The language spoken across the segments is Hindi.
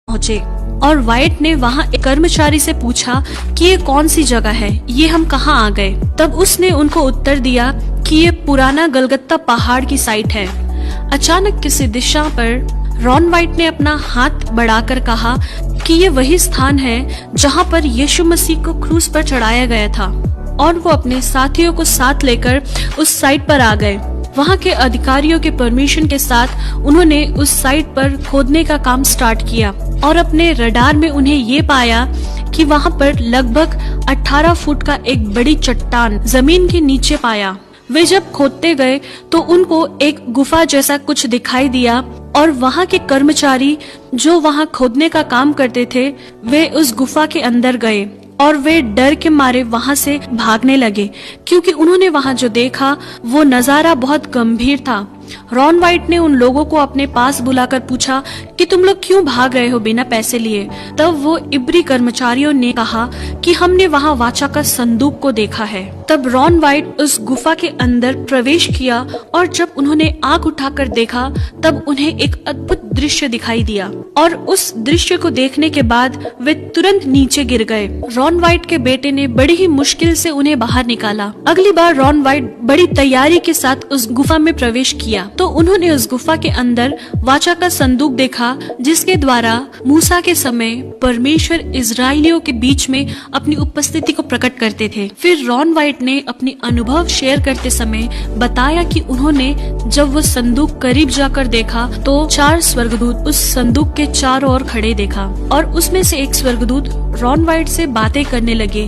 पहुँचे और वाइट ने वहाँ एक कर्मचारी से पूछा कि ये कौन सी जगह है, ये हम कहाँ आ गए। तब उसने उनको उत्तर दिया कि ये पुराना गलगत्ता पहाड़ की साइट है। अचानक किसी दिशा पर रॉन वाइट ने अपना हाथ बढ़ाकर कहा कि ये वही स्थान है जहाँ पर यीशु मसीह को क्रूस पर चढ़ाया गया था, और वो अपने साथियों को साथ लेकर उस साइट पर आ गए। वहाँ के अधिकारियों के परमिशन के साथ उन्होंने उस साइट पर खोदने का काम स्टार्ट किया और अपने रडार में उन्हें ये पाया कि वहाँ पर लगभग 18 फुट का एक बड़ी चट्टान जमीन के नीचे पाया। वे जब खोदते गए तो उनको एक गुफा जैसा कुछ दिखाई दिया और वहाँ के कर्मचारी जो वहाँ खोदने का काम करते थे वे उस गुफा के अंदर गए और वे डर के मारे वहाँ से भागने लगे, क्योंकि उन्होंने वहाँ जो देखा वो नजारा बहुत गंभीर था। रॉन वाइट ने उन लोगों को अपने पास बुलाकर पूछा कि तुम लोग क्यों भाग रहे हो बिना पैसे लिए। तब वो इब्री कर्मचारियों ने कहा कि हमने वहाँ वाचा का संदूक को देखा है। तब रॉन वाइट उस गुफा के अंदर प्रवेश किया और जब उन्होंने आंख उठाकर देखा तब उन्हें एक अद्भुत दृश्य दिखाई दिया और उस दृश्य को देखने के बाद वे तुरंत नीचे गिर गए। रॉन वाइट के बेटे ने बड़ी ही मुश्किल से उन्हें बाहर निकाला। अगली बार रॉन वाइट बड़ी तैयारी के साथ उस गुफा में प्रवेश किया तो उन्होंने उस गुफा के अंदर वाचा का संदूक देखा, जिसके द्वारा मूसा के समय परमेश्वर इजरायलियों के बीच में अपनी उपस्थिति को प्रकट करते थे। फिर रॉन वाइट ने अपनी अनुभव शेयर करते समय बताया कि उन्होंने जब वो संदूक करीब जाकर देखा तो 4 स्वर्गदूत उस संदूक के चारों ओर खड़े देखा और उसमें से एक स्वर्गदूत रॉन वाइट से बातें करने लगे।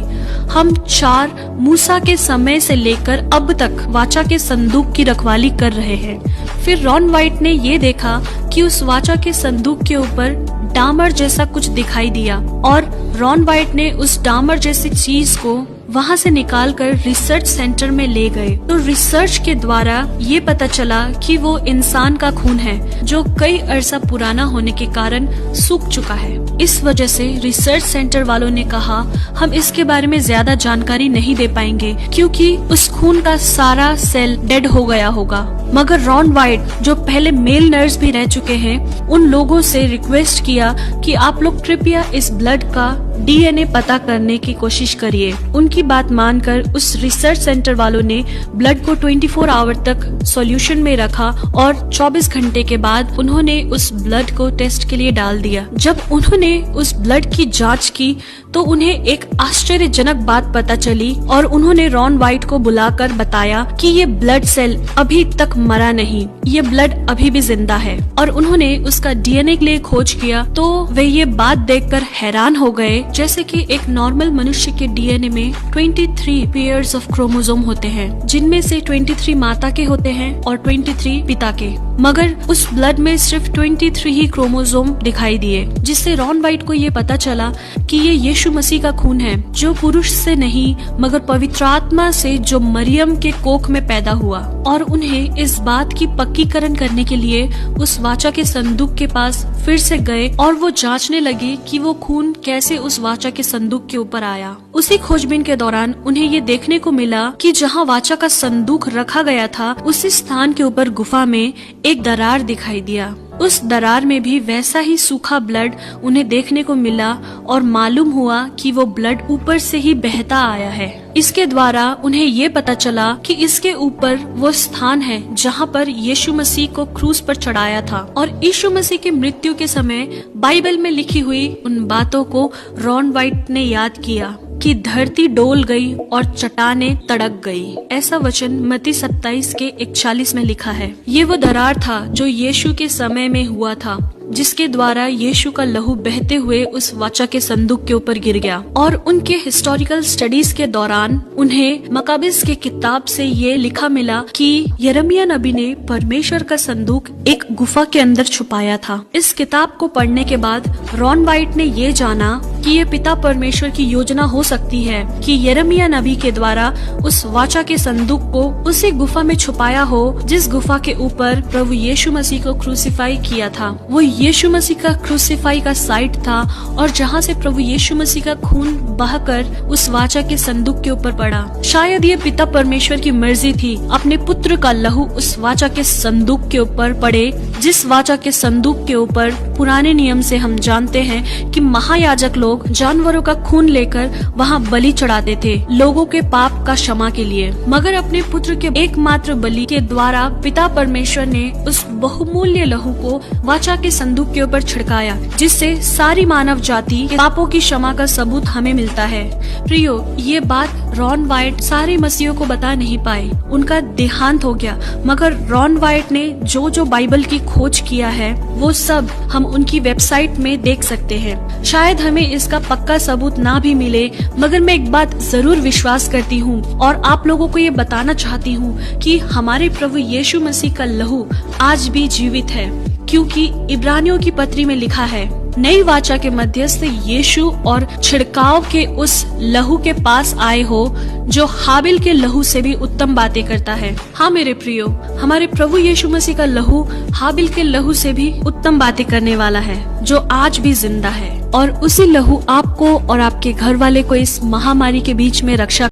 हम 4 मूसा के समय से लेकर अब तक वाचा के संदूक की रखवाली कर रहे हैं। फिर रॉन वाइट ने ये देखा कि उस वाचा के संदूक के ऊपर डामर जैसा कुछ दिखाई दिया और रॉन वाइट ने उस डामर जैसी चीज को वहाँ से निकालकर रिसर्च सेंटर में ले गए। तो रिसर्च के द्वारा ये पता चला कि वो इंसान का खून है जो कई अरसा पुराना होने के कारण सूख चुका है। इस वजह से रिसर्च सेंटर वालों ने कहा हम इसके बारे में ज्यादा जानकारी नहीं दे पाएंगे क्योंकि उस खून का सारा सेल डेड हो गया होगा। मगर रॉन वाइट जो पहले मेल नर्स भी रह चुके हैं उन लोगों से रिक्वेस्ट किया कि आप लोग कृपया इस ब्लड का डीएनए पता करने की कोशिश करिए। उनकी बात मानकर उस रिसर्च सेंटर वालों ने ब्लड को 24 आवर तक सॉल्यूशन में रखा और 24 घंटे के बाद उन्होंने उस ब्लड को टेस्ट के लिए डाल दिया। जब उन्होंने उस ब्लड की जांच की तो उन्हें एक आश्चर्यजनक बात पता चली और उन्होंने रॉन वाइट को बुलाकर बताया कि ये ब्लड सेल अभी तक मरा नहीं, ये ब्लड अभी भी जिंदा है। और उन्होंने उसका डीएनए के लिए खोज किया तो वे ये बात देखकर हैरान हो गए जैसे कि एक नॉर्मल मनुष्य के डीएनए में 23 पेयर्स ऑफ क्रोमोसोम होते हैं, जिनमें से 23 माता के होते हैं और 23 पिता के, मगर उस ब्लड में सिर्फ 23 ही क्रोमोसोम दिखाई दिए, जिससे रॉन वाइट को ये पता चला कि ये यीशु मसीह का खून है जो पुरुष से नहीं मगर पवित्र आत्मा से जो मरियम के कोख में पैदा हुआ। और उन्हें इस बात की पक्कीकरण करने के लिए उस वाचा के संदूक के पास फिर से गए और वो जांचने लगे कि वो खून कैसे उस वाचा के संदूक के ऊपर आया। उसी खोजबीन के दौरान उन्हें ये देखने को मिला कि जहाँ वाचा का संदूक रखा गया था उसी स्थान के ऊपर गुफा में एक दरार दिखाई दिया। उस दरार में भी वैसा ही सूखा ब्लड उन्हें देखने को मिला और मालूम हुआ कि वो ब्लड ऊपर से ही बहता आया है। इसके द्वारा उन्हें ये पता चला कि इसके ऊपर वो स्थान है जहाँ पर यीशु मसीह को क्रूस पर चढ़ाया था। और यीशु मसीह की मृत्यु के समय बाइबल में लिखी हुई उन बातों को रॉन वाइट ने याद किया कि धरती डोल गई और चट्टानें तड़क गई। ऐसा वचन मत्ती 27 के 41 में लिखा है। ये वो दरार था जो यीशु के समय में हुआ था, जिसके द्वारा यीशु का लहू बहते हुए उस वाचा के संदूक के ऊपर गिर गया। और उनके हिस्टोरिकल स्टडीज के दौरान उन्हें मकाबिस के किताब से ये लिखा मिला कि यिर्मयाह नबी ने परमेश्वर का संदूक एक गुफा के अंदर छुपाया था। इस किताब को पढ़ने के बाद रॉन वाइट ने ये जाना कि ये पिता परमेश्वर की योजना हो सकती है कि यिर्मयाह नबी के द्वारा उस वाचा के संदूक को उसी गुफा में छुपाया हो जिस गुफा के ऊपर प्रभु यीशु मसीह को क्रूसीफाई किया था। वो यीशु मसीह का क्रूसीफाई का साइट था और जहाँ से प्रभु यीशु मसीह का खून बहकर उस वाचा के संदूक के ऊपर पड़ा। शायद ये पिता परमेश्वर की मर्जी थी अपने पुत्र का लहू उस वाचा के संदूक के ऊपर पड़े, जिस वाचा के संदूक के ऊपर पुराने नियम से हम जानते हैं कि महायाजक लोग जानवरों का खून लेकर वहाँ बलि चढ़ाते थे लोगों के पाप का क्षमा के लिए। मगर अपने पुत्र के एकमात्र बलि के द्वारा पिता परमेश्वर ने उस बहुमूल्य लहू को वाचा के संदूक के ऊपर छिड़काया, जिससे सारी मानव जाति के पापों की क्षमा का सबूत हमें मिलता है। प्रियो, ये बात रॉन वाइट सारे मसीहों को बता नहीं पाए, उनका देहांत हो गया। मगर रॉन वाइट ने जो बाइबल की खोज किया है वो सब हम उनकी वेबसाइट में देख सकते हैं। शायद हमें इसका पक्का सबूत ना भी मिले, मगर मैं एक बात जरूर विश्वास करती हूँ और आप लोगों को ये बताना चाहती हूँ कि हमारे प्रभु यीशु मसीह का लहू आज भी जीवित है, क्योंकि इब्रानियों की पत्री में लिखा है, नई वाचा के मध्यस्थ यीशु और छिड़काव के उस लहू के पास आए हो जो हाबिल के लहू से भी उत्तम बातें करता है। हाँ मेरे प्रियो, हमारे प्रभु यीशु मसीह का लहू हाबिल के लहू से भी उत्तम बातें करने वाला है, जो आज भी जिंदा है। और उसी लहू आपको और आपके घर वाले को इस महामारी के बीच में रक्षा